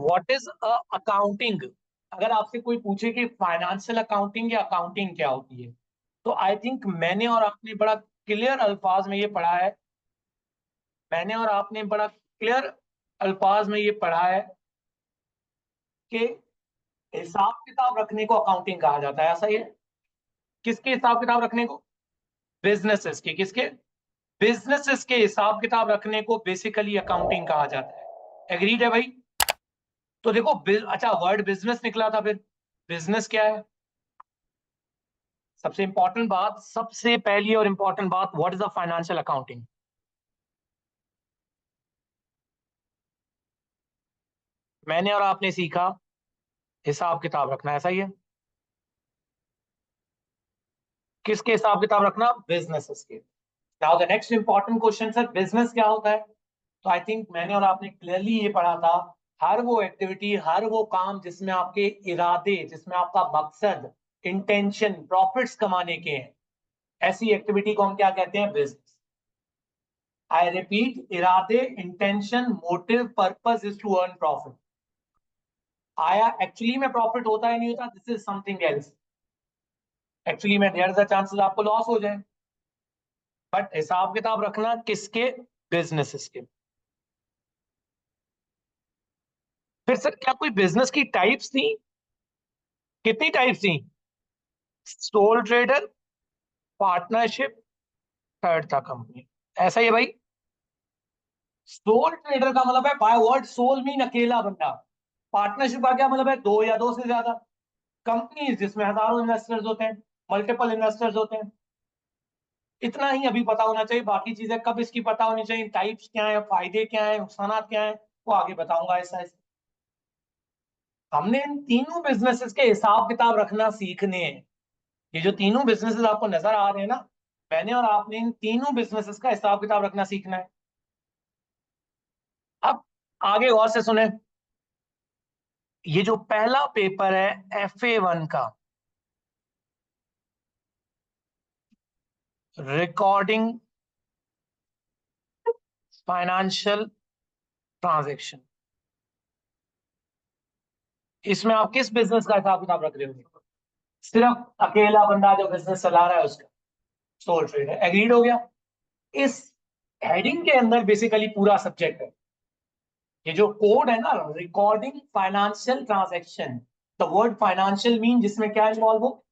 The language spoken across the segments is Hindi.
What is accounting. अगर आपसे कोई पूछे कि फाइनेंशियल अकाउंटिंग या अकाउंटिंग क्या होती है, तो आई थिंक मैंने और आपने बड़ा क्लियर अल्फाज में ये पढ़ा है। मैंने और आपने बड़ा क्लियर अल्फाज में ये पढ़ा है कि हिसाब किताब रखने को अकाउंटिंग कहा जाता है। ऐसा ही है। किसके हिसाब किताब रखने को? बिजनेसेस के। किसके? बिजनेसेस के हिसाब किताब रखने को बेसिकली अकाउंटिंग कहा जाता है। एग्रीड है भाई? तो देखो अच्छा, वर्ड बिजनेस निकला था, फिर बिजनेस क्या है? सबसे इंपॉर्टेंट बात, सबसे पहली और इंपॉर्टेंट बात, what is the financial accounting. मैंने और आपने सीखा हिसाब किताब रखना। ऐसा ही है। किसके हिसाब किताब रखना? बिजनेसेस के। Now the next important question, sir business क्या होता है? तो आई थिंक मैंने और आपने क्लियरली ये पढ़ा था, हर वो एक्टिविटी, हर वो काम जिसमें आपके इरादे, जिसमें आपका मकसद, इंटेंशन प्रॉफिट्स कमाने के हैं, ऐसी एक्टिविटी को हम क्या कहते हैं? बिजनेस। आई रिपीट, इरादे, intention, motive, purpose is to earn profit. आया एक्चुअली में प्रॉफिट होता है नहीं होता, this is something else. Actually में देयर इज अ चांसेस आपको लॉस हो जाए, बट हिसाब किताब रखना किसके? बिजनेसेस के। फिर सर क्या कोई बिजनेस की टाइप्स थी? कितनी टाइप्स थी? सोल ट्रेडर, पार्टनरशिप, थर्ड था कंपनी। ऐसा ही है भाई। सोल ट्रेडर का मतलब है, बाय वर्ड सोल मीन अकेला बंदा। पार्टनरशिप का क्या मतलब है? दो या दो से ज्यादा। कंपनीज जिसमें हजारों इन्वेस्टर्स होते हैं, मल्टीपल इन्वेस्टर्स होते हैं। इतना ही अभी पता होना चाहिए, बाकी चीजें कब इसकी पता होनी चाहिए, टाइप्स क्या है, फायदे क्या है, नुकसान क्या है, वो आगे बताऊंगा ऐसा ऐसा। हमने इन तीनों बिजनेसेस के हिसाब किताब रखना सीखने हैं। ये जो तीनों बिजनेसेस आपको नजर आ रहे हैं ना, मैंने और आपने इन तीनों बिजनेसेस का हिसाब किताब रखना सीखना है। अब आगे गौर से सुने। ये जो पहला पेपर है FA1 का, रिकॉर्डिंग फाइनेंशियल ट्रांजैक्शन, इसमें आप किस बिजनेस का हिसाब किताब रख रहे हो? सिर्फ अकेला बंदा जो बिजनेस चला रहा है उसका, सोल ट्रेडर। एग्रीड हो गया? इस हेडिंग के अंदर बेसिकली पूरा सब्जेक्ट है। ये जो कोड है ना, recording financial transaction, the word financial mean जिसमें क्या इन्वॉल्व हो,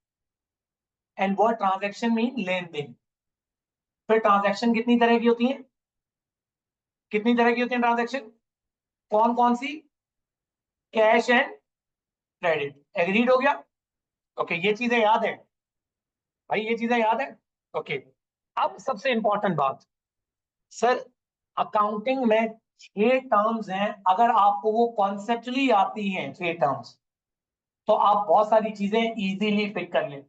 एंड वर्ड ट्रांजैक्शन मीन लेन देन। फिर ट्रांजैक्शन कितनी तरह की होती है? कितनी तरह की होती है ट्रांजैक्शन? कौन कौन सी? Cash and credit. एग्रीड हो गया? ओके, ये चीजें याद है भाई, ये चीजें याद है। ओके, अब सबसे इंपॉर्टेंट बात, सर अकाउंटिंग में 6 टर्म्स हैं, अगर आपको वो कॉन्सेप्चुअली आती हैं 6 टर्म्स, तो आप बहुत सारी चीजें इजीली पिक कर लें।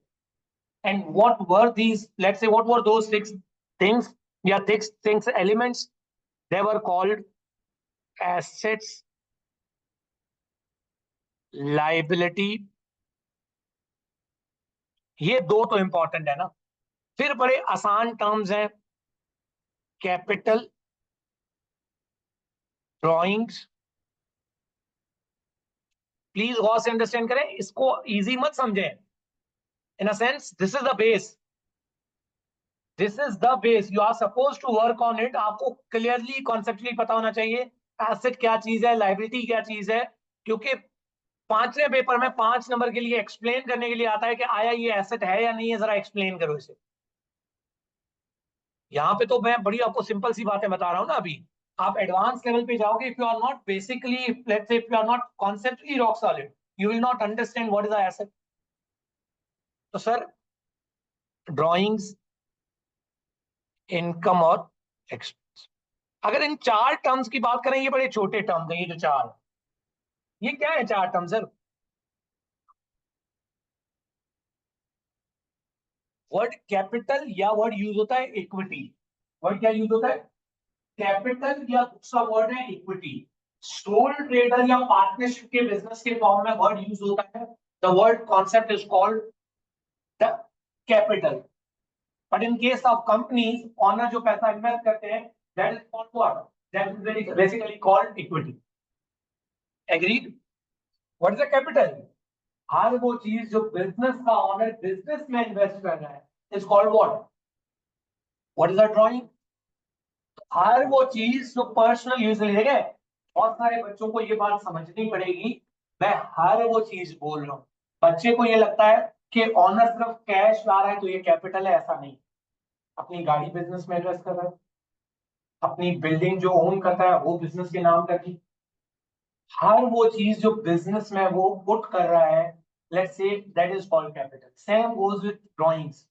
And what were these, let's say what were those 6 things या 6 elements? They were called assets, liability. ये दो तो इंपॉर्टेंट है ना। फिर बड़े आसान टर्म्स हैं, कैपिटल, ड्रॉइंग्स। प्लीज गौर से अंडरस्टैंड करें, इसको इजी मत समझें। In a sense this is the base, this is the base, you are suppose to work on it. आपको क्लियरली कॉन्सेप्चुअली पता होना चाहिए एसेट क्या चीज है, लाइबिलिटी क्या चीज है। क्योंकि 5वें पेपर में 5 नंबर के लिए एक्सप्लेन करने के लिए आता है कि आया ये एसेट है या नहीं है, जरा एक्सप्लेन करो इसे। यहाँ पे तो मैं बड़ी आपको सिंपल सी बातें बता रहा हूँ ना अभी। आप एडवांस लेवल पे जाओगे, if you are not basically, let's say if you are not conceptually rock solid, you will not understand what is the asset. तो सर ड्राइंग्स, इनकम और एक्सपेंस, अगर इन 4 टर्म्स की बात करें, ये बड़े छोटे टर्म्स हैं ये जो 4, ये क्या है 4 टर्म सर? वर्ड कैपिटल या वर्ड यूज होता है इक्विटी। वर्ड क्या यूज होता है? कैपिटल, या दूसरा वर्ड है इक्विटी। सोल ट्रेडर या पार्टनरशिप के बिजनेस के फॉर्म में वर्ड यूज होता है, the word concept is called the capital. But in case of companies, owner जो पैसा इन्वेस्ट करते हैं, that is called what? That is basically called equity. Agreed? What is the capital? हर वो चीज जो बिजनेस का ऑनर बिजनेस में इन्वेस्ट कर रहा है is called what? What is the drawing? हर वो चीज जो पर्सनल यूज के लिए, बहुत सारे बच्चों को ये बात समझनी पड़ेगी। मैं हर वो चीज बोल रहा हूँ। बच्चे को ये लगता है कि ऑनर सिर्फ कैश ला रहा है तो ये कैपिटल है, ऐसा नहीं। अपनी गाड़ी बिजनेस में इन्वेस्ट कर रहा है, अपनी बिल्डिंग जो ओन करता है वो बिजनेस के नाम करती। हर वो चीज जो बिजनेस में वो पुट कर रहा है, let's say that is called capital. Same goes with drawings.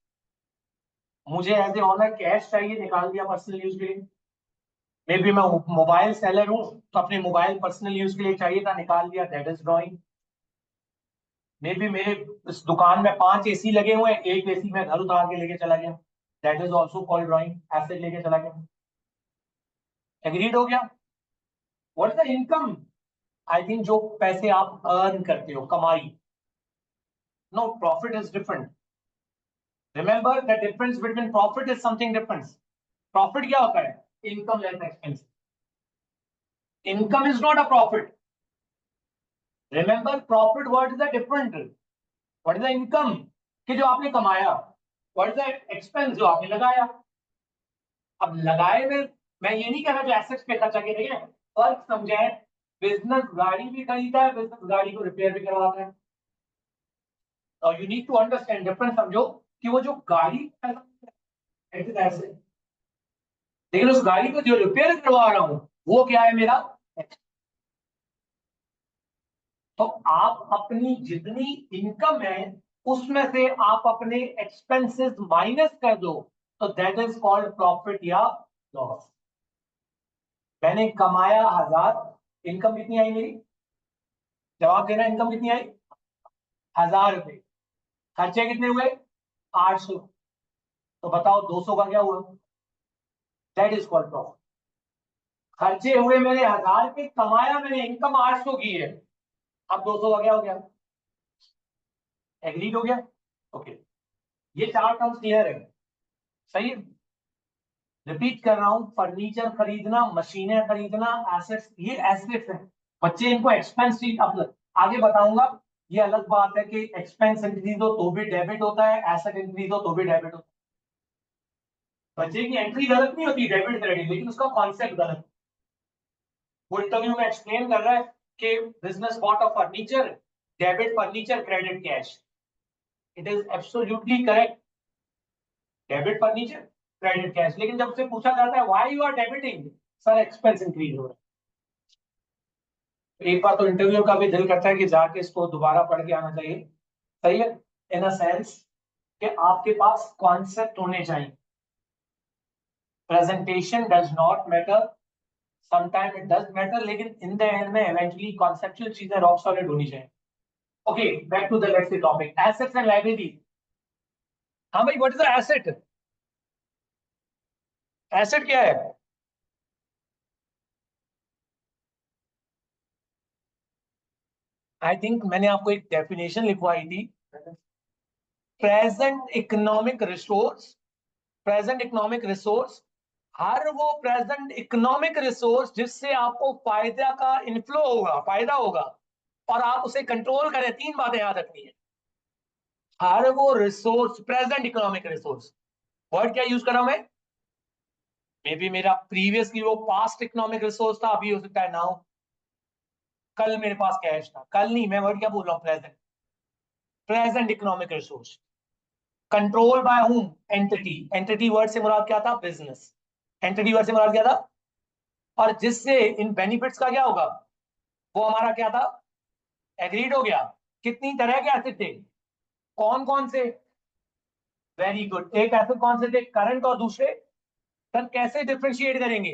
मुझे एज ए ऑनर कैश चाहिए, निकाल दिया पर्सनल यूज के लिए। मे बी मैं मोबाइल सेलर हूं तो अपने मोबाइल पर्सनल यूज के लिए चाहिए था, निकाल दिया, that is drawing. May be मेरे इस दुकान में 5 एसी लगे हुए हैं, एक एसी में घर उतार के लेके चला गया, that is also called drawing, asset लेके चला गया। एग्रीड हो गया? What is the income? I think जो पैसे आप अर्न करते हो, कमाई। No, profit is different. Remember the difference between profit is something different. Profit क्या होता है? Income less expense. Income is not a profit. Remember profit word is a different. What is the income? कि जो आपने कमाया। What is the expense? जो आपने लगाया। अब लगाए में मैं ये नहीं कह रहा जो एसेट्स पे खर्चा किए गए, फर्क समझे। बिजनेस गाड़ी भी खरीदा है, बिजनेस गाड़ी को रिपेयर भी करवाता है। और you need to understand difference, समझो कि वो जो गाड़ी ऐसे, लेकिन उस गाड़ी को जो रिपेयर करवा रहा हूं वो क्या है मेरा? तो आप अपनी जितनी इनकम है उसमें से आप अपने एक्सपेंसेस माइनस कर दो, तो दैट इज कॉल्ड प्रॉफिट या लॉस। मैंने कमाया 1000, इनकम कितनी आई मेरी? जवाब देना, इनकम कितनी आई? 1000 रुपए। खर्चे कितने हुए? 800। तो बताओ 200 का क्या हुआ? That is called profit. खर्चे हुए मेरे 1000 के, कमाया मैंने, इनकम 800 की है। अब 200 का क्या हो गया? एग्रीड हो गया? ओके। ये 4 टर्म्स क्लियर है? सही है। रिपीट कर रहा हूं, फर्नीचर खरीदना, मशीनें खरीदना, एसेट्स, ये एसेट्स है। बच्चे इनको एक्सपेंस शीट, अब आगे बताऊंगा। ये अलग बात है कि एक्सपेंस इंक्रीज हो तो भी डेबिट होता है, एसेट इंक्रीज हो तो भी डेबिट होता है। बच्चे की एंट्री गलत नहीं होती डेबिट क्रेडिट, लेकिन उसका कॉन्सेप्ट गलत। वो इंटरव्यू में एक्सप्लेन कर रहा है कि business bought of furniture, debit furniture, credit cash. It is absolutely correct. Debit furniture, credit cash. लेकिन जब से पूछा जाता है why you are debiting, sir expense increase हो रहा है। एक बार तो इंटरव्यू का भी दिल करता है कि जाके इसको दोबारा पढ़ के आना चाहिए। सही है। इन अ सेंस कि आपके पास कॉन्सेप्ट होने चाहिए। Presentation does not matter, sometime it does matter, लेकिन इन द एंड में इवेंचुअली कॉन्सेप्चुअल चीजें रॉक सॉलिड होनी चाहिए। Okay, back to the next topic, assets and liabilities. हाँ भाई, what is the asset? Asset क्या है? आई थिंक मैंने आपको एक डेफिनेशन लिखवाई थी। Present economic resource. Present economic resource, हर वो प्रेजेंट इकोनॉमिक रिसोर्स जिससे आपको फायदा का इनफ्लो होगा, फायदा होगा, और आप उसे कंट्रोल करें। 3 बातें याद रखनी है। हर वो resource, present economic resource. Word क्या यूज कर रहा हूं मैं? मे बी मेरा प्रीवियसली वो पास्ट इकोनॉमिक रिसोर्स था, अभी हो सकता है नाउ। कल मेरे पास कैश था, कल नहीं, मैं वर्ड क्या बोल रहा हूँ? Present. Present economic resource control by whom? Entity. Entity word से मुराद क्या था? बिजनेस। एंटिटी वर्ड से मुराद क्या था? और जिससे इन बेनिफिट्स का क्या होगा, वो हमारा क्या था? एग्रीड हो गया? कितनी तरह के एसेट थे? कौन कौन से? Very good. एक एसेट कौन से थे? करंट और दूसरे? सर कैसे डिफरेंशिएट करेंगे?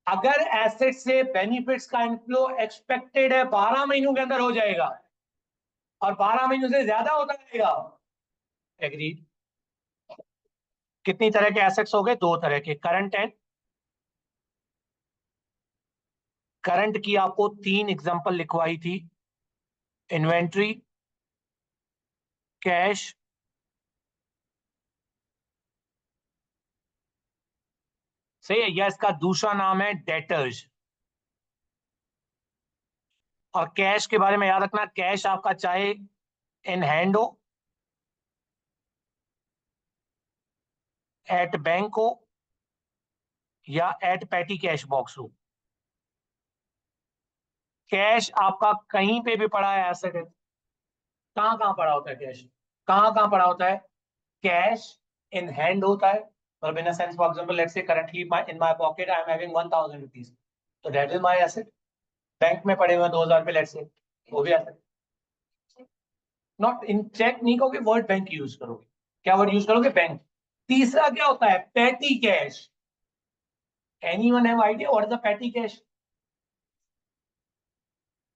अगर एसेट से बेनिफिट्स का इनफ्लो एक्सपेक्टेड है 12 महीनों के अंदर हो जाएगा, और 12 महीनों से ज्यादा होता रहेगा। एग्रीड? कितनी तरह के एसेट्स हो गए? 2 तरह के, करंट एंड। करंट की आपको 3 एग्जांपल लिखवाई थी, इन्वेंट्री, कैश। सही है, या इसका दूसरा नाम है डेटर्स। और कैश के बारे में याद रखना, कैश आपका चाहे इन हैंड हो, एट बैंक हो, या एट पैटी कैश बॉक्स हो, कैश आपका कहीं पे भी पड़ा है एसेट है। कहाँ कहाँ पड़ा होता है कैश? कहाँ कहाँ पड़ा होता है? कैश इन हैंड होता है, मतलब in sense for example let's say currently in my pocket I am having 1000 rupees, तो that is my asset. Bank में पड़े हुए 2000 रुपए लेट्स से, वो भी एसेट। नॉट इन चेक नहीं कहोगे, वर्ड बैंक यूज करोगे। क्या वर्ड यूज करोगे? बैंक। तीसरा क्या होता है? Petty cash. Anyone have idea what is the petty cash?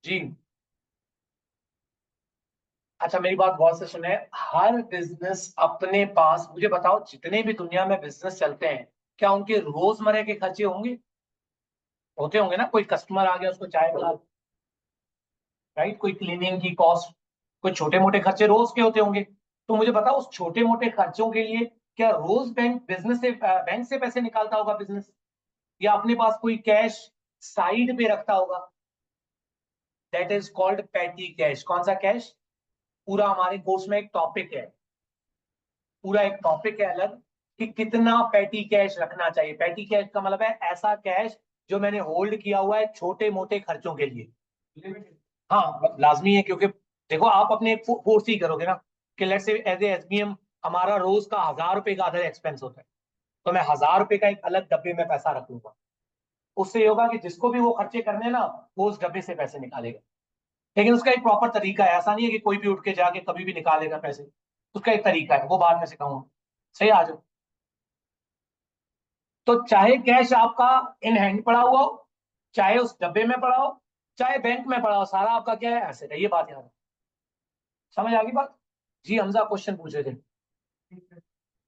जी। अच्छा मेरी बात गौर से सुने, हर बिजनेस अपने पास, मुझे बताओ जितने भी दुनिया में बिजनेस चलते हैं, क्या उनके रोजमर्रा के खर्चे होंगे? होते होंगे ना, कोई कस्टमर आ गया उसको चाय पिला, राइट, कोई क्लीनिंग की कॉस्ट, कोई छोटे मोटे खर्चे रोज के होते होंगे। तो मुझे बताओ उस छोटे मोटे खर्चों के लिए क्या रोज बैंक से पैसे निकालता होगा बिजनेस, या अपने पास कोई कैश साइड पे रखता होगा? That is called petty cash. कौन सा कैश? पूरा हमारे कोर्स में एक टॉपिक है, पूरा एक टॉपिक है अलग, कि कितना पैटी कैश रखना चाहिए। पैटी कैश का मतलब है ऐसा कैश जो मैंने होल्ड किया हुआ है छोटे मोटे खर्चों के लिए। हाँ लाजमी है, क्योंकि देखो आप अपने फोर्स ही करोगे ना, कि let's say as a SBM हमारा रोज का 1000 रुपए का अदर एक्सपेंस होता है, तो मैं 1000 रुपए का एक अलग डब्बे में पैसा रख लूंगा। उससे ये होगा कि जिसको भी वो खर्चे करने हैं ना, वो उस डब्बे से पैसे निकालेगा। लेकिन उसका एक प्रॉपर तरीका है, ऐसा नहीं है कि कोई भी उठ के जाके कभी भी निकालेगा पैसे। उसका एक तरीका है, वो बाद में सिखाऊंगा। सही, आ जाओ। तो चाहे कैश आपका इन हैंड पड़ा हुआ हो, चाहे उस डब्बे में पड़ा हो, चाहे बैंक में पड़ा हो, सारा आपका क्या है? एसेट है। ये बात याद है। समझ आ गई बात? जी हमजा क्वेश्चन पूछ रहे थे,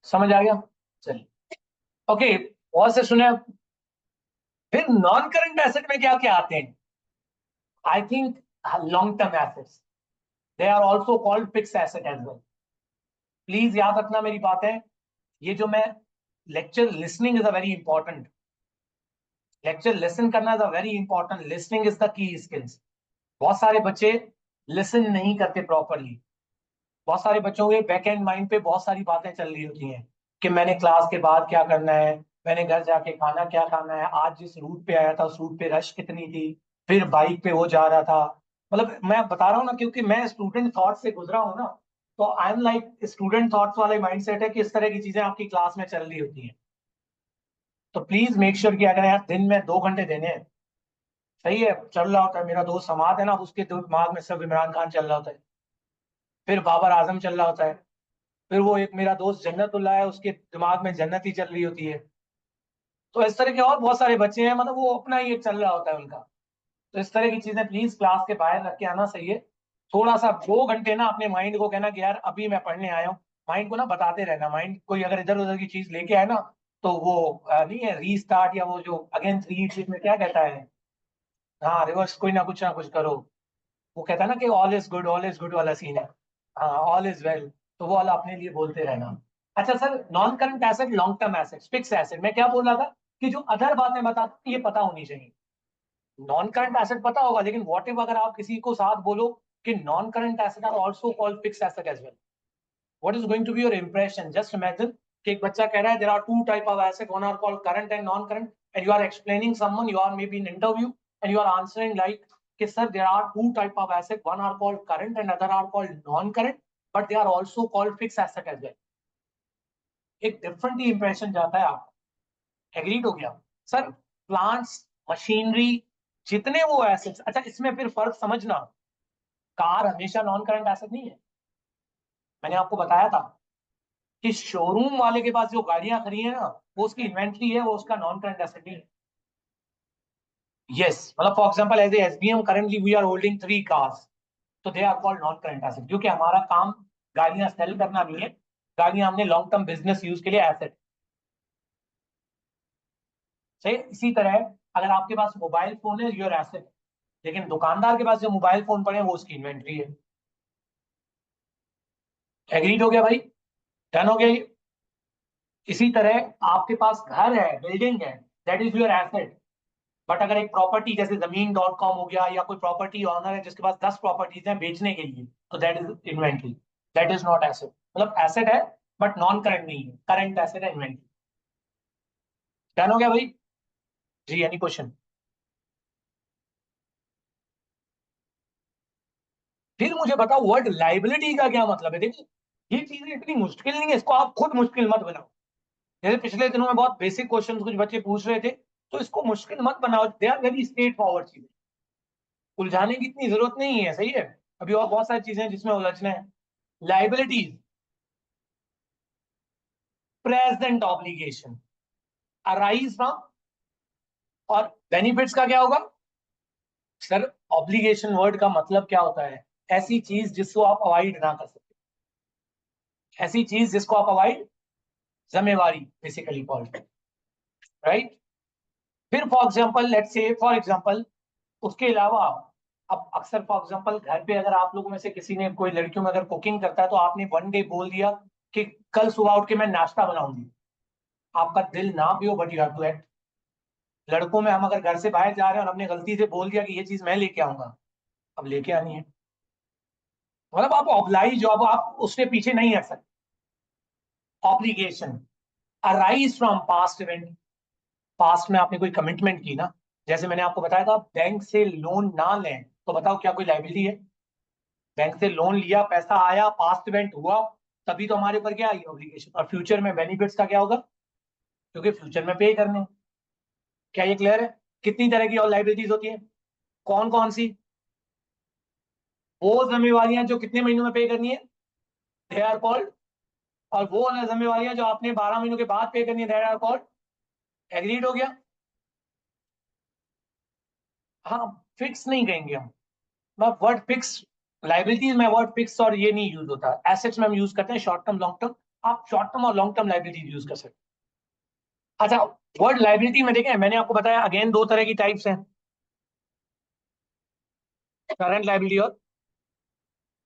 समझ आ गया? चलिए, ओके। और से सुने। फिर नॉन करंट एसेट में क्या क्या आते हैं? I think long term assets, they are also called fix asset as well. Please याद रखना मेरी बात है, ये जो मैं lecture, listening is a very important, lecture listen करना is a very important, listening is the key skills. बहुत सारे बच्चे लिसन नहीं करते प्रॉपरली। बहुत सारे बच्चों के बैक एंड माइंड पे बहुत सारी बातें चल रही होती हैं, कि मैंने क्लास के बाद क्या करना है, मैंने घर जाके खाना क्या खाना है, आज जिस रूट पे आया था उस रूट पे रश कितनी थी, फिर बाइक पे वो जा रहा था। मतलब मैं बता रहा हूँ ना, क्योंकि मैं स्टूडेंट थॉट से गुजरा हूँ ना, तो I am like student thoughts वाले माइंडसेट है कि इस तरह की चीजें आपकी क्लास में चल रही होती हैं। तो प्लीज मेक श्योर कि अगर यार दिन में 2 घंटे देने हैं, सही है, चल रहा होता है मेरा दोस्त समाद है ना, उसके दिमाग में सिर्फ इमरान खान चल रहा होता है, फिर बाबर आजम चल रहा होता है, फिर वो एक मेरा दोस्त जन्नतुल्लाह है, उसके दिमाग में जन्नत ही चल रही होती है। तो इस तरह के और बहुत सारे बच्चे हैं, मतलब वो अपना ही एक चल रहा होता है उनका। तो इस तरह की चीजें प्लीज क्लास के बाहर रख के आना सही है। थोड़ा सा 2 घंटे ना अपने माइंड को कहना कि यार अभी मैं पढ़ने आया हूँ, माइंड को ना बताते रहना। माइंड कोई अगर इधर उधर की चीज लेके आए ना, तो वो नहीं है रीस्टार्ट, या वो जो अगेन 3 इडियट में क्या कहता है, हाँ रिवर्स, कोई ना कुछ करो। वो कहता है ना कि ऑल इज गुड वाला सीन है, हाँ ऑल इज वेल, तो वो वाला अपने लिए बोलते रहना। अच्छा sir, non current asset, long term asset, fix asset, मैं क्या बोल रहा था, कि जो अदर बातें बता ये पता होनी चाहिए। नॉन करंट एसेट पता होगा, लेकिन व्हाट इफ अगर आप किसी को साथ बोलो कि non current asset are also called fix asset as well, what is going to be your impression? Just imagine कि एक बच्चा कह रहा है there are two type of asset, one are called current and non current, and you are explaining someone, you are maybe in interview and you are answering like कि sir there are two type of asset, one are called current and other are called non current, but they are also called fix asset as well. एक डिफरेंट ही इंप्रेशन जाता है आपको। एग्रीड हो गया? सर प्लांट्स, मशीनरी, जितने वो एसेट्स, अच्छा इसमें फिर फर्क समझना, कार हमेशा नॉन करंट एसेट नहीं है। मैंने आपको बताया था कि शोरूम वाले के पास जो गाड़ियां खड़ी है ना, वो उसकी इन्वेंट्री है, वो उसका नॉन करंट एसेट नहीं है। यस, मतलब for example as a SBM currently we are holding 3 cars, तो they are called non current asset, क्योंकि हमारा काम गाड़ियां सेल करना नहीं है, गाड़ियां हमने लॉन्ग टर्म बिजनेस यूज के लिए एसेट। सही, इसी तरह अगर आपके पास मोबाइल फोन है, योर एसेट, लेकिन दुकानदार के पास जो मोबाइल फोन पड़े हैं वो उसकी इन्वेंट्री है। एग्रीड हो गया भाई? डन हो गया ये? इसी तरह आपके पास घर है, बिल्डिंग है, that is your asset. But अगर एक प्रॉपर्टी जैसे जमीन.com हो गया या कोई प्रॉपर्टी ऑनर है जिसके पास 10 प्रॉपर्टीज हैं बेचने के लिए, तो that is inventory, that is not asset. मतलब एसेट है बट नॉन करंट नहीं है, करंट एसेट है इन्वेंट्री। डन हो गया भाई? जी, एनी क्वेश्चन? फिर मुझे बताओ वर्ड लाइबिलिटी का क्या मतलब है। देखिए ये चीजें इतनी मुश्किल नहीं है, इसको आप खुद मुश्किल मत बनाओ। जैसे पिछले दिनों में बहुत बेसिक क्वेश्चंस कुछ बच्चे पूछ रहे थे, तो इसको मुश्किल मत बनाओ, they are very straightforward चीजें, उलझाने की इतनी जरूरत नहीं है, सही है। अभी और बहुत सारी चीजें हैं जिसमें उलझना है। Liabilities, present obligation arise from, और बेनिफिट्स का क्या होगा सर? ऑब्लिगेशन वर्ड का मतलब क्या होता है? ऐसी चीज जिसको आप अवॉइड ना कर सकते, ऐसी चीज जिसको आप अवॉइड, जिम्मेवारी बेसिकली कॉल्ड, राइट। फिर फॉर एग्जांपल लेट्स से फॉर एग्जांपल उसके अलावा, अब अक्सर फॉर एग्जांपल घर पे अगर आप लोगों में से किसी ने, कोई लड़कियों में अगर कुकिंग करता है, तो आपने वन डे बोल दिया कि कल सुबह उठ के मैं नाश्ता बनाऊंगी, आपका दिल ना भी हो but you have to act. लड़कों में हम अगर घर से बाहर जा रहे हैं और हमने गलती से बोल दिया कि ये चीज मैं लेके आऊंगा, अब लेके आनी है, मतलब आप ऑब्लाइज हो, अब आप उसके पीछे नहीं हट सकते। Obligation arise from past event, past में आपने कोई कमिटमेंट की ना, जैसे मैंने आपको बताया था बैंक से लोन ना लें, तो बताओ क्या कोई लाइबिलिटी है? बैंक से लोन लिया, पैसा आया, पास्ट इवेंट हुआ, तभी तो हमारे ऊपर क्या आई ऑब्लिगेशन। और फ्यूचर में बेनिफिट्स का क्या होगा? क्योंकि फ्यूचर में पे करने हैं। क्या ये क्लियर है? कितनी तरह की और लाइबिलिटीज होती है? कौन कौन सी? वो जिम्मेवारियां जो कितने महीनों में पे करनी है, दे आर कॉल्ड। और वो जिम्मेवारियां जो आपने 12 महीनों के बाद पे करनी है, दे आर कॉल्ड। एग्रीड हो गया? हाँ, फिक्स नहीं कहेंगे हम, वर्ड फिक्स। लाइबिलिटीज में वर्ड फिक्स और ये नहीं यूज होता, एसेट्स में हम यूज करते हैं शॉर्ट टर्म लॉन्ग टर्म। आप शॉर्ट टर्म और लॉन्ग टर्म लाइबिलिटीज यूज कर सकते हैं। अच्छा, वर्ड लाइबिलिटी में देखें, मैंने आपको बताया अगेन दो तरह की टाइप्स हैं, करंट लाइबिलिटी और,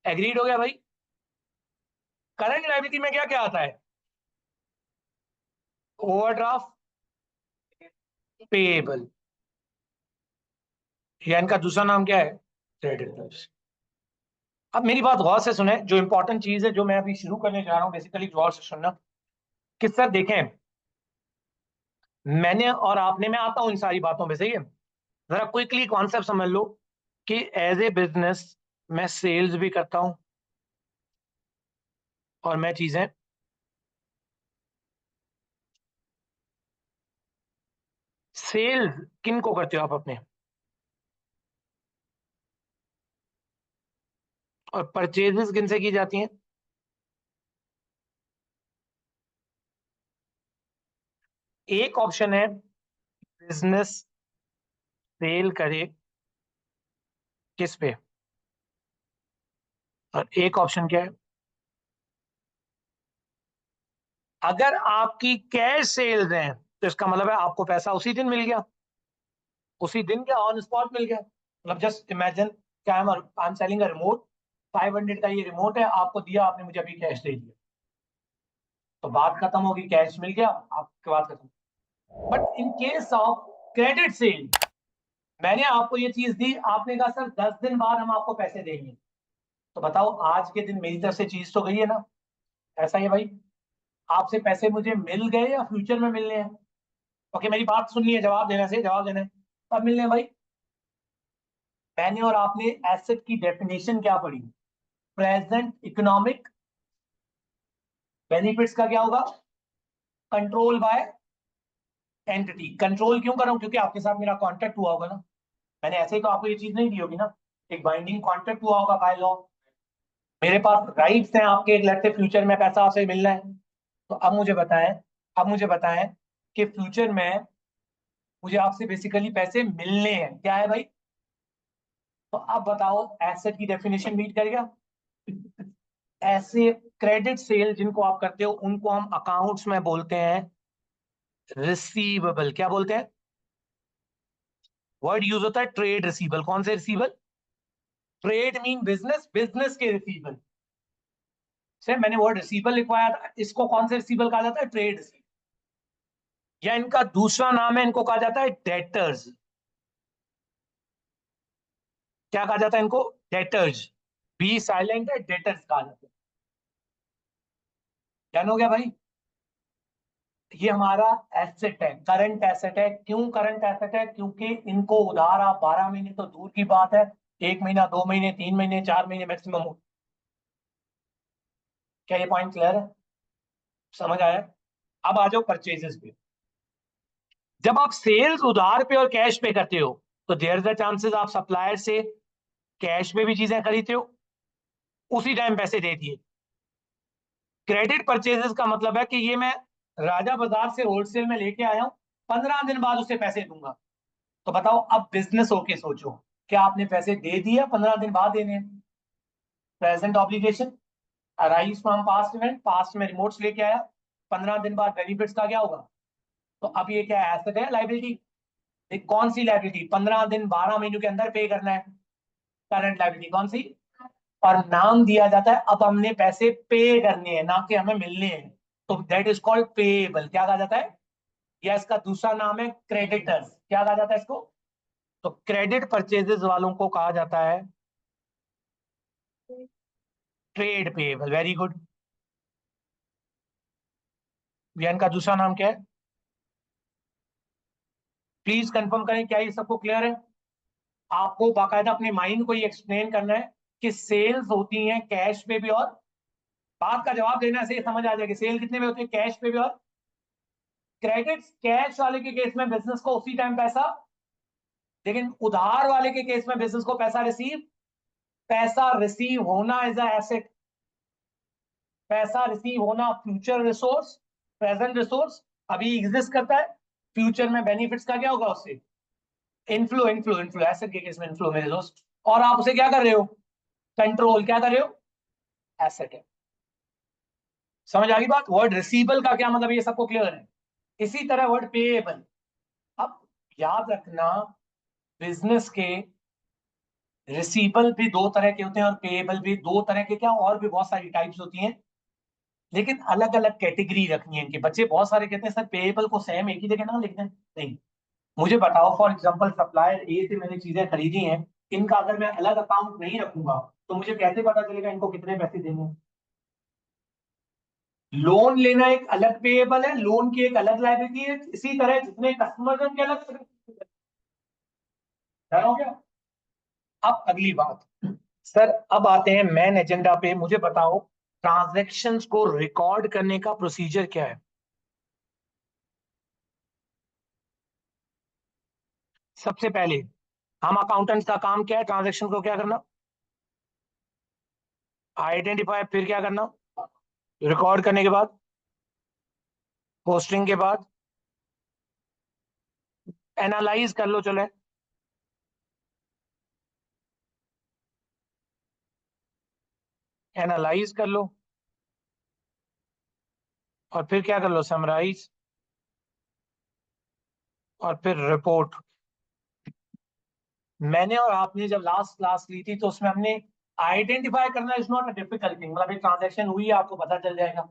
एग्रीड हो गया भाई? करंट लाइबिलिटी में क्या क्या आता है? ओवरड्राफ्ट, पेएबल, या इनका दूसरा नाम क्या है? क्रेडिटर्स। अब मेरी बात गौर से सुने, जो इंपॉर्टेंट चीज है जो मैं अभी शुरू करने जा रहा हूं, बेसिकली गौर से सुनना कि सर देखें, मैंने और आपने, मैं आता हूं इन सारी बातों में, सही है। जरा क्विकली कॉन्सेप्ट समझ लो कि एज ए बिजनेस मैं सेल्स भी करता हूं और मैं चीजें, सेल्स किन को करते हो आप अपने, और परचेजेस किन से की जाती हैं? एक ऑप्शन है बिजनेस सेल करे किस पे, और एक ऑप्शन क्या है? अगर आपकी कैश सेल्स हैं तो इसका मतलब है आपको पैसा उसी दिन मिल गया, उसी दिन क्या ऑन स्पॉट मिल गया। मतलब जस्ट इमेजिन कि I am selling a remote, 500 का ये रिमोट है, आपको दिया, आपने मुझे अभी कैश दे दिया, तो बात खत्म होगी, कैश मिल गया, आपके बात खत्म। But in case of credit sale, मैंने आपको ये चीज दी, आपने कहा सर 10 दिन बाद हम आपको पैसे देंगे, तो बताओ आज के दिन मेरी तरफ से चीज तो गई है ना? ऐसा ही है भाई, आपसे पैसे मुझे मिल गए या फ्यूचर में मिलने हैं? ओके, मेरी बात सुननी है, जवाब देना से जवाब देना है, कब मिलने हैं भाई? मैंने और आपने एसेट की डेफिनेशन क्या पढ़ी? प्रेजेंट इकोनॉमिक, बेनिफिट्स का क्या होगा? Control by entity. कंट्रोल क्यों कर रहा हूं? क्योंकि आपके साथ मेरा कॉन्ट्रैक्ट हुआ होगा ना, मैंने ऐसे ही तो आपको ये चीज नहीं दी होगी ना, एक बाइंडिंग कॉन्ट्रैक्ट हुआ होगा बाय लॉ, मेरे पास राइट्स हैं आपके, लेट्स से फ्यूचर में पैसा आपसे मिलना है। तो अब मुझे बताएं, अब मुझे बताएं कि फ्यूचर में मुझे आपसे बेसिकली पैसे मिलने हैं, क्या है भाई? तो अब बताओ एसेट की डेफिनेशन मीट कर गया? ऐसे क्रेडिट सेल जिनको आप करते हो उनको हम अकाउंट्स में बोलते हैं रिसीवेबल। क्या बोलते हैं? वर्ड यूज होता है ट्रेड रिसीवेबल। कौन से receivable? Trade mean business, business के रिसीवेबल से मैंने वर्ड रिसीवेबल लिखवाया था, इसको कौन से रिसीवेबल कहा जाता है? Trade receivable. या इनका दूसरा नाम है, इनको कहा जाता है डेटर्स। क्या कहा जाता है इनको? डेटर्स। बी साइलेंट है, डेटर्स कहा जाता है। डन हो गया भाई? ये हमारा एसेट है, करंट एसेट है। क्यों करंट एसेट है? क्योंकि इनको उधार आप 12 महीने तो दूर की बात है, 1 महीना, 2 महीने, 3 महीने, 4 महीने मैक्सिमम हो। क्या ये पॉइंट क्लियर है? समझ आया? अब आ जाओ परचेजेस पे। जब आप सेल्स उधार पे और कैश पे करते हो तो देयर द चांसेस आप सप्लायर से कैश में भी चीजें खरीदते हो, उसी टाइम पैसे दे दिए। क्रेडिट परचेजेस का मतलब है कि ये मैं राजा बाजार से होलसेल में लेके आया हूं, 15 दिन बाद उसे पैसे दूंगा। तो बताओ अब बिजनेस होके सोचो, क्या आपने पैसे दे दिए, 15 दिन बाद देने? Present obligation arise from past event, past में रिमोट्स लेके आया, 15 दिन बाद बेनिफिट्स का क्या होगा? तो अब ये क्या है? एसेट है, लाइबिलिटी? कौन सी लाइबिलिटी? 15 दिन 12 महीनों के अंदर पे करना है। करंट लाइबिलिटी कौन सी? और नाम दिया जाता है, अब हमने पैसे पे करने हैं, ना कि हमें मिलने हैं। तो दैट इज कॉल्ड पेएबल। क्या कहा जाता है? या इसका दूसरा नाम है क्रेडिटर्स। क्या कहा जाता है इसको? तो क्रेडिट परचेजेस वालों को कहा जाता है ट्रेड पेएबल। Very good. इनका दूसरा नाम क्या है? प्लीज कंफर्म करें, क्या ये सबको क्लियर है? आपको बाकायदा अपने माइंड को ये एक्सप्लेन करना है कि सेल्स होती हैं कैश पे भी, और बात का जवाब देना से समझ आ जाएगी। सेल कितने में होती है? कैश पे भी और क्रेडिट। कैश वाले के केस में बिजनेस को उसी टाइम पैसा, लेकिन उधार वाले के केस में बिजनेस को पैसा रिसीव। पैसा रिसीव होना इज अ एसेट। पैसा रिसीव होना फ्यूचर रिसोर्स, प्रेजेंट रिसोर्स अभी एग्जिस्ट करता है, फ्यूचर में बेनिफिट्स का क्या होगा उससे? इनफ्लो। इनफ्लो, इनफ्लो एसेट के केस में इनफ्लो मेरे दोस्त। और आप उसे क्या कर रहे हो? कंट्रोल। क्या कर रहे हो? एसेट है। समझ आ गई बात? वर्ड रिसीवेबल का क्या मतलब, ये सबको क्लियर है? इसी तरह वर्ड पेएबल। अब याद रखना, बिजनेस के रिसीवेबल भी दो तरह के होते हैं और पेएबल भी दो तरह के, क्या और भी बहुत सारी टाइप्स होती हैं, लेकिन अलग अलग कैटेगरी रखनी है इनके। बच्चे बहुत सारे कहते हैं सर पेएबल को सेम एक ही जगह ना लिख दें। नहीं, मुझे बताओ फॉर एग्जांपल सप्लायर ए से मैंने चीजें खरीदी हैं, इनका अगर मैं अलग अकाउंट नहीं रखूंगा तो मुझे कैसे पता चलेगा इनको कितने पैसे देने हैं? लोन लेना एक अलग पेएबल है, लोन की एक अलग लायबिलिटी है। इसी तरह जितने कस्टमर हैं उनके अलग। डन हो गया? अब अगली बात, सर अब आते हैं मेन एजेंडा पे। मुझे बताओ ट्रांजैक्शंस को रिकॉर्ड करने का प्रोसीजर क्या है? सबसे पहले हम अकाउंटेंट्स का काम क्या है? ट्रांजैक्शन को क्या करना? आइडेंटिफाई। फिर क्या करना? रिकॉर्ड करने के बाद, पोस्टिंग के बाद, एनालाइज कर लो। चले, एनालाइज कर लो, और फिर क्या कर लो? समराइज, और फिर रिपोर्ट। मैंने और आपने जब लास्ट क्लास ली थी तो उसमें हमने आइडेंटिफाई करना is not a difficult thing. मतलब एक ट्रांजैक्शन हुई है, आपको पता चल जाएगा।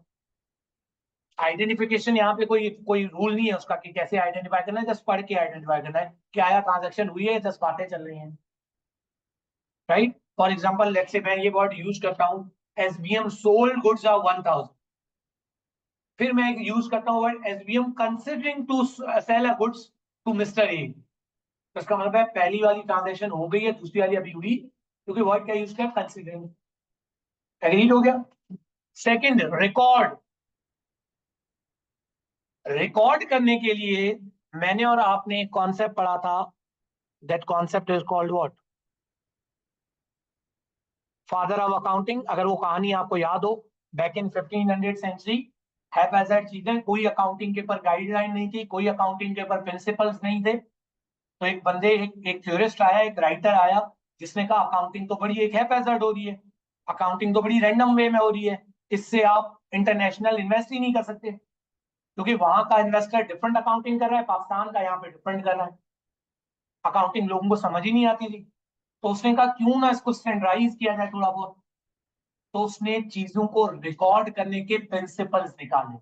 आइडेंटिफिकेशन यहाँ पे कोई कोई रूल नहीं है उसका कि कैसे आइडेंटिफाई करना है, जस्ट पढ़ के आइडेंटिफाई करना है कि आया ट्रांजैक्शन हुई है, जस्ट बातें चल रही हैं। Right? For example let's say मैं ये वर्ड यूज करता हूँ, एसबीएम सोल्ड गुड्स आर 1000। फिर मैं यूज करता हूँ word SBM considering to sell a goods to mister A. तो इसका मतलब है पहली वाली ट्रांजैक्शन हो गई है, दूसरी वाली अभी हुई, क्योंकि वर्ड क्या यूज किया? कंसिडरिंग। एग्रीड हो गया? Second, record. रिकॉर्ड करने के लिए मैंने और आपने एक कॉन्सेप्ट पढ़ा था, that concept is called what? Father of accounting. अगर वो कहानी आपको याद हो, बैक इन 1500 सेंचुरी, हैपहैज़र्ड चीजें, कोई अकाउंटिंग के ऊपर गाइडलाइन नहीं थी, कोई अकाउंटिंग के ऊपर प्रिंसिपल्स नहीं थे। तो एक बंदे, एक थ्योरिस्ट आया, एक राइटर आया, जिसने कहा अकाउंटिंग तो बड़ी एक हैपहैज़र्ड हो रही है, अकाउंटिंग तो बड़ी रैंडम वे में हो रही है, इससे आप इंटरनेशनल इन्वेस्ट ही नहीं कर सकते, क्योंकि वहां का इन्वेस्टर डिफरेंट अकाउंटिंग कर रहा है, पाकिस्तान का यहाँ पे डिफरेंट कर रहा है। अकाउंटिंग लोगों को समझ ही नहीं आती थी। तो उसने कहा क्यों ना इसको स्टैंडर्डाइज किया जाए थोड़ा बहुत। तो उसने चीजों को रिकॉर्ड करने के प्रिंसिपल्स निकाले।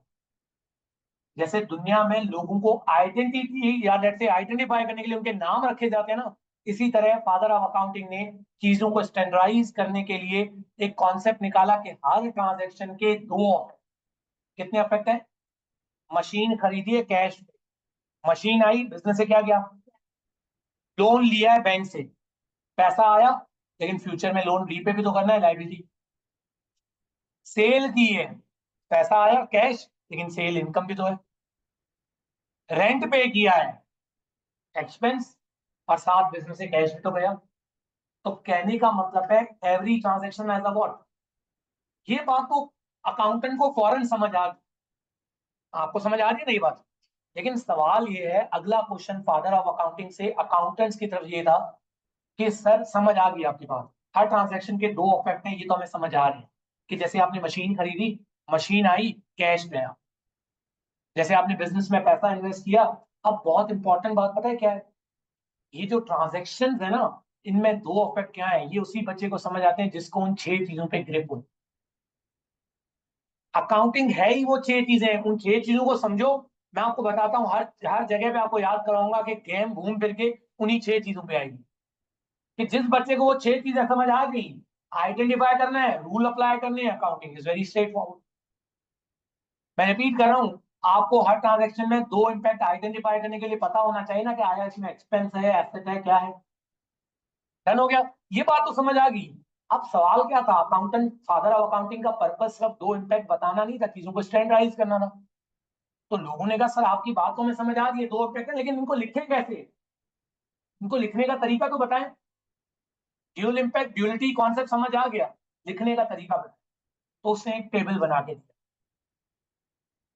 जैसे दुनिया में लोगों को आइडेंटिटी या लेट्स से आइडेंटिफाई करने के लिए उनके नाम रखे जाते हैं ना, इसी तरह फादर ऑफ अकाउंटिंग ने चीजों को स्टैंडर्डाइज करने के लिए एक कॉन्सेप्ट निकाला कि हर ट्रांजैक्शन के दो कितने अफेक्ट है। मशीन खरीदिए कैश, मशीन आई, बिजनेस से क्या गया, लोन लिया है बैंक से, पैसा आया, लेकिन फ्यूचर में लोन रीपे भी तो करना है, लाइबिलिटी। सेल की है, पैसा आया कैश, लेकिन सेल इनकम भी तो है। रेंट पे किया है, एक्सपेंस, और साथ बिजनेस से कैश भी तो गया। तो कहने का मतलब है every transaction as a what. ये बात तो अकाउंटेंट को फौरन समझ आ, आपको समझ आ रही है ना ये बात। लेकिन सवाल ये है, अगला क्वेश्चन फादर ऑफ अकाउंटिंग से अकाउंटेंट्स की तरफ ये था कि सर समझ आ गई आपकी बात, हर ट्रांजैक्शन के दो इफेक्ट हैं, ये तो हमें समझ आ रहे हैं कि जैसे आपने मशीन खरीदी, मशीन आई, कैश गया, जैसे आपने बिजनेस में पैसा इन्वेस्ट किया। अब बहुत इंपॉर्टेंट बात पता है क्या है, ये जो ट्रांजेक्शन है ना, इनमें दो इफेक्ट क्या है, ये उसी बच्चे को समझ आते हैं जिसको उन 6 चीजों पे ग्रिप हो। अकाउंटिंग है ही वो 6 चीजें, उन 6 चीजों को समझो। मैं आपको बताता हूँ, हर हर जगह पे आपको याद कराऊंगा कि गेम घूम फिर के उन्हीं 6 चीजों पे आएगी। कि जिस बच्चे को वो 6 चीजें समझ आ गई, आइडेंटिफाई करना है, रूल अप्लाई करने हैं, accounting is very straight forward. मैं रिपीट कर रहा हूँ, आपको हर ट्रांजेक्शन में दो इंपैक्ट आइडेंटिफाई करने के लिए पता होना चाहिए ना कि आया इसमें एक्सपेंस है, एसेट है, क्या है। डन हो गया, ये बात तो समझ आ गई। अब सवाल क्या था, अकाउंटेंट फादर ऑफ अकाउंटिंग का पर्पस सिर्फ दो इंपैक्ट बताना नहीं था, चीजों को स्टैंडर्डाइज करना था। तो लोगों ने कहा सर आपकी बातों में समझ आ रही है दो इंपैक्ट है, लेकिन इनको लिखें कैसे, इनको लिखने का तरीका तो बताएं। ड्यूल इंपैक्ट ड्यूलिटी कॉन्सेप्ट समझ आ गया, लिखने का तरीका बताएं। तो उसने एक टेबल बना के दिया।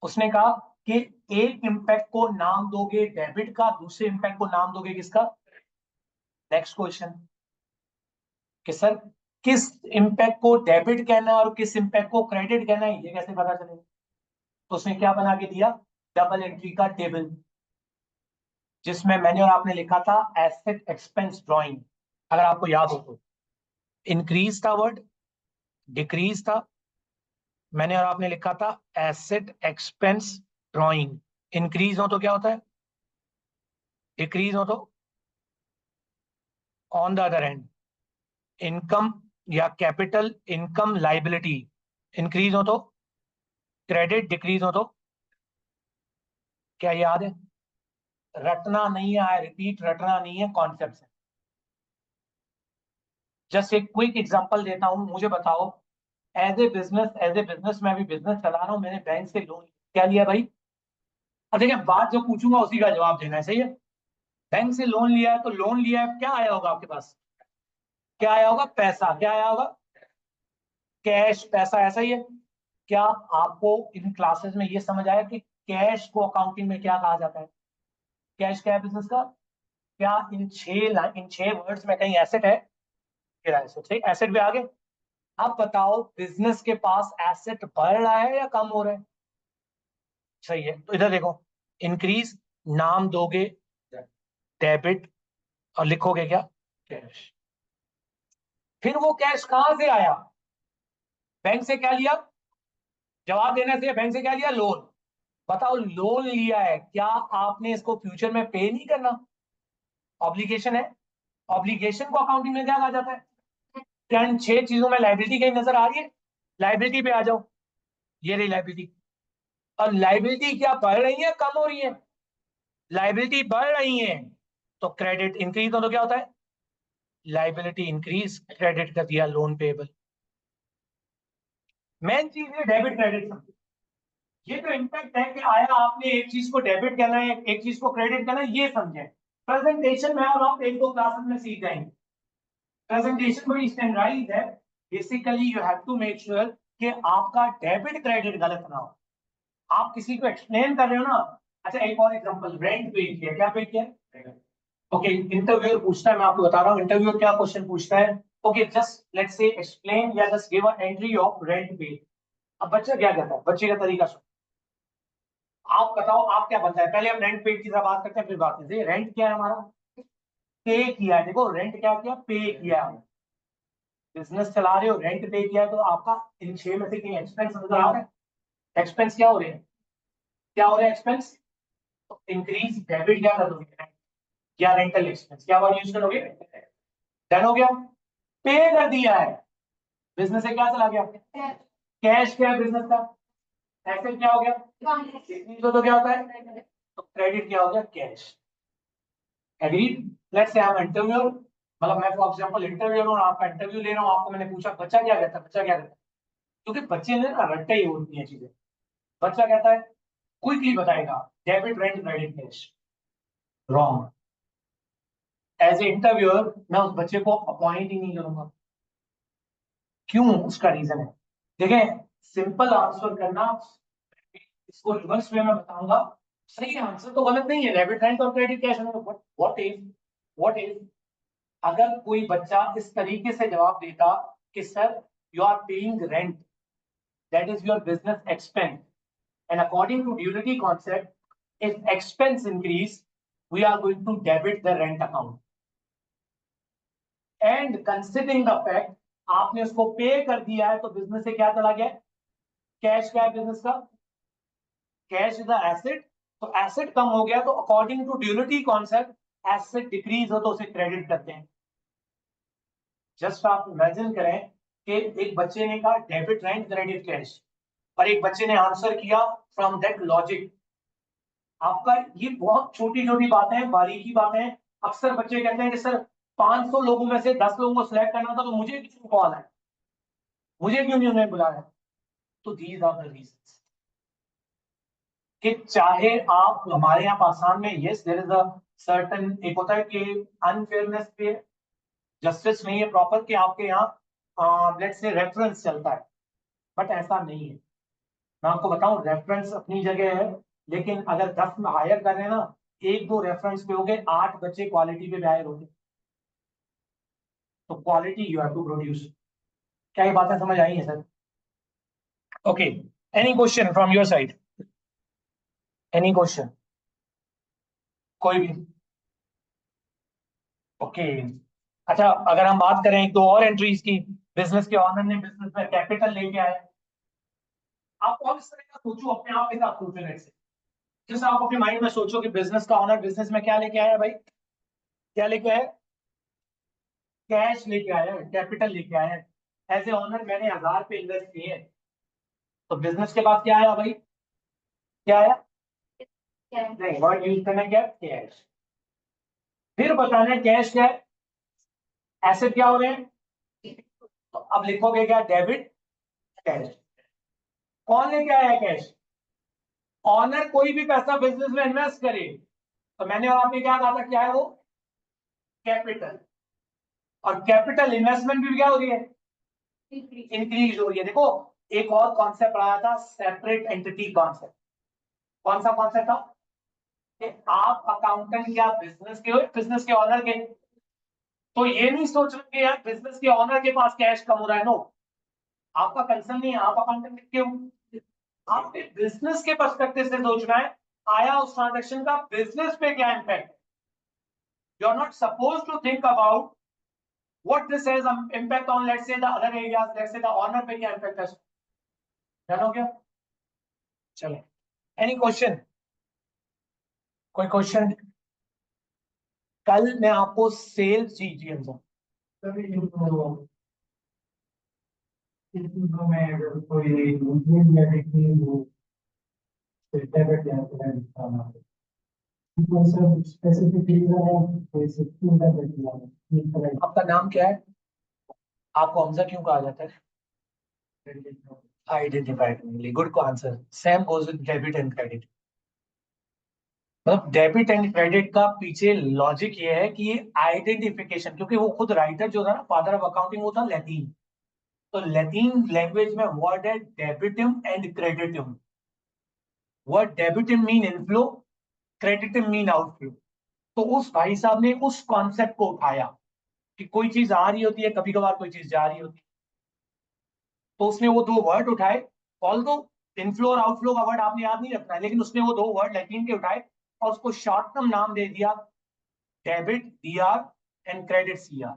उसने कहा कि एक इम्पैक्ट को नाम दोगे डेबिट का, दूसरे इम्पैक्ट को नाम दोगे किसका। नेक्स्ट क्वेश्चन कि सर किस इम्पैक्ट को डेबिट कहना है और किस इम्पैक्ट को क्रेडिट कहना है, ये कैसे पता चलेगा। तो उसने क्या बना के दिया, डबल एंट्री का टेबल, जिसमें मैंने और आपने लिखा था एसेट एक्सपेंस ड्राइंग। अगर आपको याद हो तो इंक्रीज था वर्ड, डिक्रीज था, मैंने और आपने लिखा था एसेट एक्सपेंस ड्राइंग। इंक्रीज हो तो क्या होता है, डिक्रीज हो तो on the other hand income या कैपिटल इनकम लाइबिलिटी, इंक्रीज हो तो क्रेडिट, डिक्रीज हो तो क्या याद है। रटना नहीं है, रिपीट रटना नहीं है, कॉन्सेप्ट है। जस्ट एक क्विक एग्जांपल देता हूं, मुझे बताओ एज ए बिजनेस मैं अभी बिजनेस चला रहा हूं, मैंने बैंक से लोन क्या लिया भाई। अब देखिए बात जो पूछूंगा उसी का जवाब देना है, सही है। बैंक से लोन लिया है, तो लोन लिया है, क्या आया होगा आपके पास, क्या आया होगा, पैसा, क्या आया होगा, कैश, पैसा, ऐसा ही है। क्या आपको इन क्लासेस में ये समझ आया कि कैश को अकाउंटिंग में क्या कहा जाता है, कैश क्या है बिजनेस का। क्या इन छह वर्ड्स में कहीं एसेट है, फिर एसेट, सही, एसेट भी आगे। अब बताओ बिजनेस के पास एसेट बढ़ रहा है या कम हो रहा है, सही है। तो इधर देखो, इंक्रीज, नाम दोगे डेबिट और लिखोगे क्या, कैश। फिर वो कैश कहां से आया, बैंक से क्या लिया, जवाब देने से बैंक से क्या लिया, लोन। बताओ लोन लिया है, क्या आपने इसको फ्यूचर में पे नहीं करना, ऑब्लिगेशन है। ऑब्लिगेशन को अकाउंटिंग में क्या कहा जाता है। क्या इन 6 चीजों में लाइबिलिटी कहीं नजर आ रही है, लाइबिलिटी पे आ जाओ, ये रही लाइबिलिटी। और लाइबिलिटी क्या बढ़ रही है कम हो रही है, लाइबिलिटी बढ़ रही है, तो क्रेडिट इंक्रीज हो तो क्या होता है, लाइबिलिटी इंक्रीज, क्रेडिट कर दिया लोन पेबल। मेन चीज है डेबिट क्रेडिट। ये जो इम्पैक्ट है कि आया आपने एक चीज को डेबिट करना है, एक चीज को क्रेडिट करना है, ये समझे। प्रेजेंटेशन में और आप एक दो क्लासेस में सीख जाएंगे। प्रेजेंटेशन बड़ी स्टैंडर्डाइज है। Basically you have to make sure कि आपका डेबिट क्रेडिट गलत ना हो। आप किसी को एक्सप्लेन कर रहे हो ना। अच्छा एक और एग्जांपल, रेंट पे किया, क्या पे किया, ओके। इंटरव्यूअर पूछता है, मैं आपको बता रहा हूँ इंटरव्यूअर क्या क्वेश्चन पूछता है। Okay just let's say explain या just give a entry of rent pay. अब बच्चा क्या कहता है, बच्चे का तरीका सुनो। आप बताओ आप क्या बनता है, पहले हम रेंट पेड की तरह बात करते हैं, फिर बात करते हैं रेंट क्या है हमारा, पे किया है। देखो रेंट क्या किया, पे किया है। बिजनेस चला रहे हो, रेंट पे किया है, तो आपका इन 6 में से कहीं एक्सपेंस नजर आ रहा है। एक्सपेंस क्या हो रहे हैं, क्या हो रहा है एक्सपेंस। तो इंक्रीज डेबिट क्या कर दोगे, या रेंटल एक्सपेंस, क्या वर्ड यूज करोगे? डन हो गया। पे कर दिया है, बिजनेस से क्या चला गया? कैश क्या है बिजनेस का? एसेट क्या हो गया? तो क्या होता है? तो क्रेडिट क्या हो गया? Cash. Agreed? Let's say I am interviewer, मतलब मैं फॉर एग्जांपल इंटरव्यूअर हूं, आपका इंटरव्यू ले रहा हूं, आपको मैंने पूछा बच्चा क्या कहता है, बच्चा क्या कहता है, क्योंकि बच्चे ने ना रट्टा ही होती है चीजें। बच्चा कहता है, क्विकली बताएगा, debit rent credit cash. Wrong. As a interviewer मैं उस बच्चे को अपॉइंट ही नहीं करूंगा। क्यों? उसका रीजन है, देखें, सिंपल आंसर करना, इसको रिवर्स वे में बताऊंगा। सही आंसर तो गलत नहीं है, डेबिट रेंट और क्रेडिट कैश। व्हाट इज अगर कोई बच्चा इस तरीके से जवाब देता कि sir, you are paying rent, that is your business expense, and according to duality concept if expense increase we are going to debit the rent account, and considering the fact आपने उसको पे कर दिया है, तो बिजनेस से क्या चला गया? कैश क्या है बिजनेस का? Cash is the asset. तो एसेट कम हो गया, तो according to duality concept asset decrease हो तो उसे क्रेडिट करते हैं। जस्ट आप इमेजिन करें कि एक बच्चे ने कहा डेबिट रेंट क्रेडिट कैश, और एक बच्चे ने आंसर किया फ्रॉम दैट लॉजिक। आपका ये बहुत छोटी छोटी बातें हैं, बारीकी बातें हैं। अक्सर बच्चे कहते हैं कि सर 500 लोगों में से 10 लोगों को सिलेक्ट करना था, तो मुझे क्यों कॉल है, मुझे क्यों नहीं उन्होंने बुलाया? तो दीज आर द रीजंस कि चाहे आप हमारे यहाँ पाकिस्तान में, yes there is a certain, एक होता है कि अनफेयरनेस पे जस्टिस नहीं है प्रॉपर, कि आपके यहाँ लेट्स से रेफरेंस चलता है, बट ऐसा नहीं है। मैं आपको बताऊं, रेफरेंस अपनी जगह है, लेकिन अगर 10 में हायर कर रहे हैं ना, एक दो रेफरेंस पे हो गए, 8 बच्चे क्वालिटी पे भी हायर होते, तो quality you have to produce. क्या ये बातें समझ आई है sir? Okay, any question from your side? Any question? कोई भी? ओके। अच्छा, अगर हम बात करें एक दो और एंट्रीज की, बिजनेस के ऑनर ने बिजनेस में कैपिटल लेके आए। आप और इस तरह का सोचो, अपने आप के साथ सोचो नेट से। जैसे आप अपने माइंड में सोचो कि बिजनेस का ऑनर बिजनेस में क्या लेके आया भाई? क्या लेके आया? कैश लेके आया है, कैपिटल लेके आया है। एज ए ऑनर मैंने 1000 पे इन्वेस्ट किए हैं, तो बिजनेस के बाद क्या आया भाई? क्या आया? नहीं, वर्ड यूज करना क्या? कैश। फिर बताना है कैश क्या है, एसेट क्या हो रहे हैं, तो अब लिखोगे क्या? Debit cash. कौन लेके आया कैश? ऑनर। कोई भी पैसा बिजनेस में इन्वेस्ट करे, तो मैंने और आपने क्या कहा था, क्या है वो? कैपिटल। और कैपिटल इन्वेस्टमेंट भी क्या हो रही है? इंक्रीज हो रही है। देखो, एक और कॉन्सेप्ट आया था, सेपरेट एंटिटी कॉन्सेप्ट। कौन सा कॉन्सेप्ट था? कि आप अकाउंटेंट या बिजनेस के हो, बिजनेस के ऑनर के, तो ये नहीं सोच रहे कि यार बिजनेस के ऑनर के पास कैश कम हो रहा है। नो, आपका कंसर्न नहीं है, आप अकाउंटेंट के हो, आपके बिजनेस के पर्सपेक्टिव से सोचना है, आया उस ट्रांजेक्शन का बिजनेस पे क्या इम्पैक्ट है। You are not suppose to think about what this has impact on, let's say the other areas, let's say the honor पे क्या impact है। डन हो गया? चलो, एनी क्वेश्चन? कोई क्वेश्चन? कल मैं आपको सेल्स, जी जी हमजा, में अगर कोई आपका नाम क्या है? आपको हमजा क्यों कहा जाता है? आइडेंटिफाइड, गुड को answer. Same goes with debit and credit. मतलब डेबिट एंड क्रेडिट का पीछे लॉजिक ये है कि ये आइडेंटिफिकेशन, क्योंकि वो खुद राइटर जो था ना, फादर ऑफ अकाउंटिंग, वो था लैटिन। तो लैटिन लैंग्वेज में वर्ड है debitum and creditum. Word debitum mean inflow, creditum mean outflow. तो उस भाई साहब ने उस कॉन्सेप्ट को उठाया कि कोई चीज आ रही होती है, कभी कभार कोई चीज जा रही होती है, तो उसने वो दो वर्ड उठाए। ऑल दो इनफ्लो और आउटफ्लो का वर्ड आपने याद नहीं रखना है, लेकिन उसने वो दो वर्ड लैटिन के उठाए और उसको शॉर्ट टर्म नाम दे दिया, debit D R and credit CR.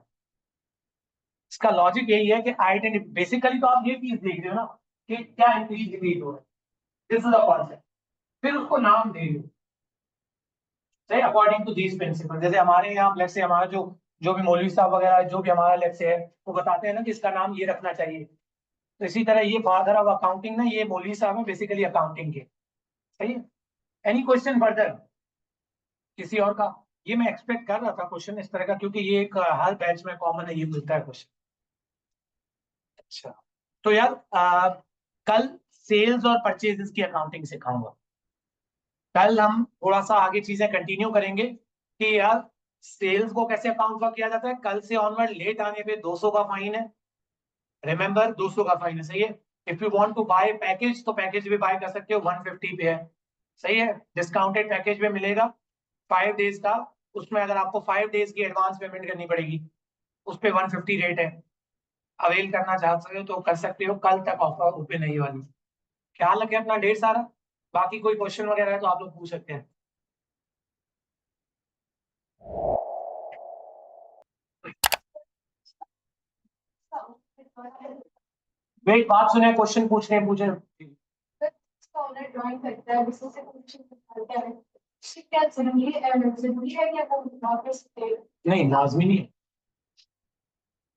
इसका लॉजिक यही है कि आइडेंटिटी, बेसिकली तो आप ये चीज देख रहे हो ना कि क्या इंक्रीज डिक्रीज हो रहा है, दिस इज द कॉन्सेप्ट। फिर उसको नाम दे दो। सही, अकॉर्डिंग टू दीज प्रिंसिपल। जैसे हमारे यहाँ लेट्स से हमारा जो जो भी मौलवी साहब वगैरह जो भी हमारा लेट्स से है, वो बताते हैं ना कि इसका नाम ये रखना चाहिए। तो इसी तरह ये फादर ऑफ अकाउंटिंग ना, ये मौलवी साहब है बेसिकली अकाउंटिंग के। सही है। एनी क्वेश्चन फर्दर किसी और का? ये मैं एक्सपेक्ट कर रहा था क्वेश्चन इस तरह का, क्योंकि ये एक हर बैच में कॉमन है, ये मिलता है क्वेश्चन। अच्छा, तो यार कल सेल्स और परचेजेस की अकाउंटिंग सिखाऊंगा। कल हम थोड़ा सा आगे चीजें कंटिन्यू करेंगे कि यार सेल्स को कैसे अकाउंट वर्क किया जाता है। कल से ऑनवर्ड लेट आने पे 200 का फाइन है। रिमेंबर 200 का फाइन है। सही है। If you want to buy package तो पैकेज भी बाय कर सकते हो, 150 पे है। सही है। डिस्काउंटेड पैकेज में मिलेगा 5 डेज का। उसमें अगर आपको 5 डेज की एडवांस पेमेंट करनी पड़ेगी, उस पर 150 रेट है। अवेल करना चाह सकते हो तो कर सकते हो, कल तक ऑफर ओपन नहीं वाली। ख्याल रखें अपना ढेर सारा। बाकी कोई क्वेश्चन वगैरह है तो आप लोग पूछ सकते हैं। वे एक बात सुने, क्वेश्चन पूछे। ड्राइंग करता है, उससे क्वेश्चन निकालता है, क्या जरूरी है कि वो वापस दे? नहीं, लाजमी नहीं है।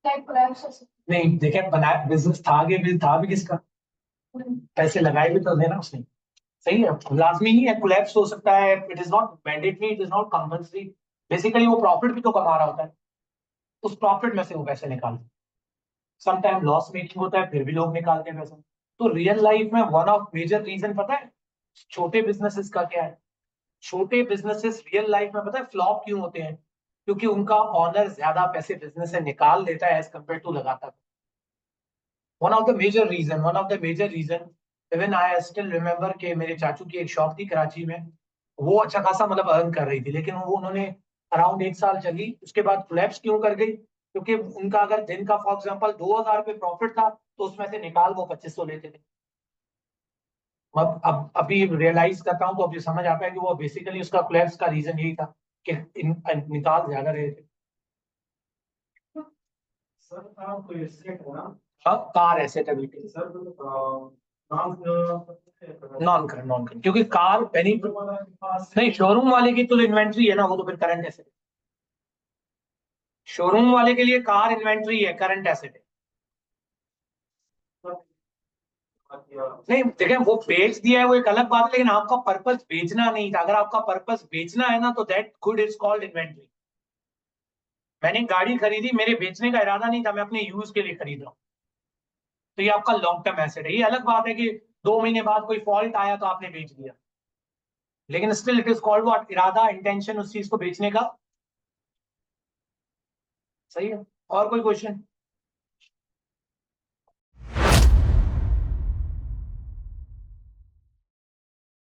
Like collapse. नहीं देखे, बनाया बिजनेस था, आगे भी था भी किसका, पैसे लगाए भी तो देना उसने। सही है। लाजमी नहीं है, कोलैप्स हो सकता है। It is not mandatory, it is not compulsory. Basically वो प्रॉफिट भी तो कमा रहा होता है, उस प्रॉफिट में से वो पैसे निकालते। सम टाइम लॉस मेकिंग होता है, फिर भी लोग निकालते हैं पैसा। तो रियल लाइफ में वन ऑफ मेजर रीजन पता है छोटे बिजनेसेस का क्या है? छोटे बिजनेसेस रियल लाइफ में पता है फ्लॉप क्यों होते हैं? क्योंकि उनका ऑनर ज्यादा पैसे बिजनेस से निकाल लेता है एज कम्पेयर टू लगाता है। One of the major reason even I still remember कि मेरे चाचू की एक शॉप थी कराची में। वो अच्छा खासा मतलब अर्न कर रही थी, लेकिन वो उन्होंने अराउंड 1 साल चली, उसके बाद कोलैप्स क्यों कर गई? क्योंकि उनका अगर दिन का फॉर एग्जाम्पल 2,000 रुपये प्रॉफिट था, तो उसमें से निकाल वो 2500 लेते थे। अब अभी रियलाइज करता हूँ तो अभी समझ आता है कि वो बेसिकली उसका कोलैप्स का रीजन यही था कि निकाल ज्यादा रहे थे। सर कोई एसेट है ना? अब कार एसेट है बिल्कुल। सर नाम नॉन करंट क्योंकि कार बेनिफिट नहीं, शोरूम वाले की तो इन्वेंट्री है ना, वो तो फिर करंट एसेट है। शोरूम वाले के लिए कार इन्वेंट्री है, करंट एसेट है। नहीं देखिए, वो बेच दिया है वो एक अलग बात है, लेकिन आपका पर्पस बेचना नहीं था। अगर आपका पर्पस बेचना है ना, तो that good is called inventory. मैंने गाड़ी खरीदी, मेरे बेचने का इरादा नहीं था, मैं अपने यूज के लिए खरीद रहा हूँ, तो ये आपका लॉन्ग टर्म एसेट है। ये अलग बात है कि 2 महीने बाद कोई फॉल्ट आया तो आपने बेच दिया, लेकिन still it is called what, इरादा, इंटेंशन उस चीज को बेचने का। सही है। और कोई क्वेश्चन?